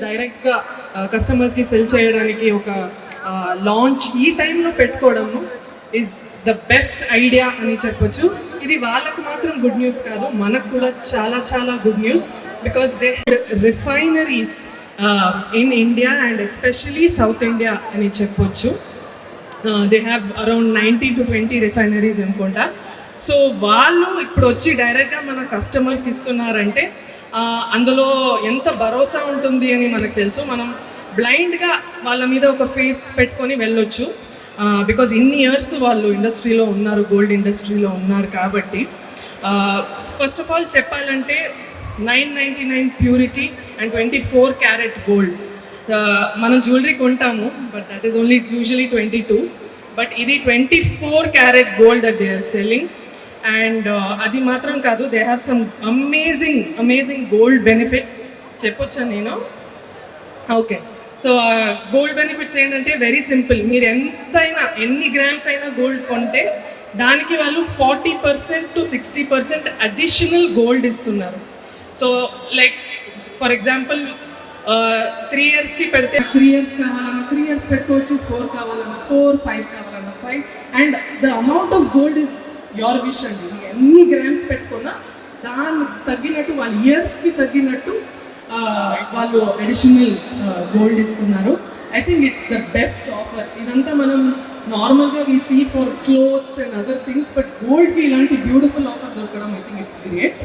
డైరెక్ట్గా కస్టమర్స్కి సెల్ చేయడానికి ఒక లాంచ్ ఈ టైంలో పెట్టుకోవడము ఈజ్ ద బెస్ట్ ఐడియా అని చెప్పొచ్చు. ఇది వాళ్ళకు మాత్రం గుడ్ న్యూస్ కాదు, మనకు కూడా చాలా చాలా good news. Because they refineries in India and especially south India అని చెప్పొచ్చు. They have around 90 to 20 refineries అనుకుంటా. సో వాళ్ళు ఇప్పుడు వచ్చి డైరెక్ట్గా మన కస్టమర్స్కి ఇస్తున్నారంటే అందులో ఎంత భరోసా ఉంటుంది అని మనకు తెలుసు. మనం బ్లైండ్గా వాళ్ళ మీద ఒక ఫెయిత్ పెట్టుకొని వెళ్ళొచ్చు. బికాజ్ ఇన్ని ఇయర్స్ వాళ్ళు ఇండస్ట్రీలో ఉన్నారు, గోల్డ్ ఇండస్ట్రీలో ఉన్నారు కాబట్టి. ఫస్ట్ ఆఫ్ ఆల్ చెప్పాలంటే 999 ప్యూరిటీ అండ్ 24 క్యారెట్ గోల్డ్. మనం జ్యువెలరీ కొంటాము, but that is only usually 22, but ఇది 24 carat gold that they are selling. And అది మాత్రం కాదు, they have some amazing gold benefits. చెప్పొచ్చా నేను? ఓకే. సో గోల్డ్ బెనిఫిట్స్ ఏంటంటే వెరీ సింపుల్. మీరు ఎన్ని గ్రామ్స్ అయినా గోల్డ్ కొంటే దానికి వాళ్ళు 40% to 60% అడిషనల్ గోల్డ్ ఇస్తున్నారు. సో లైక్ ఫర్ ఎగ్జాంపుల్ 3 yearsకి పెడితే 3 years కావాలన్నా 3 years పెట్టుకోవచ్చు, 4 కావాలన్నా 4, 5 కావాలన్నా 5. And the amount of gold is your wish అండి. ఎన్ని గ్రామ్స్ పెట్టుకున్నా దానికి తగ్గినట్టు వాళ్ళ ఇయర్స్కి తగ్గినట్టు వాళ్ళు అడిషనల్ గోల్డ్ ఇస్తున్నారు. I think it's the best offer. ఇదంతా మనం నార్మల్గా we see for clothes and other things, but గోల్డ్కి ఇలాంటి బ్యూటిఫుల్ ఆఫర్ దొరకడం ఐ థింక్ ఇట్స్ గ్రేట్.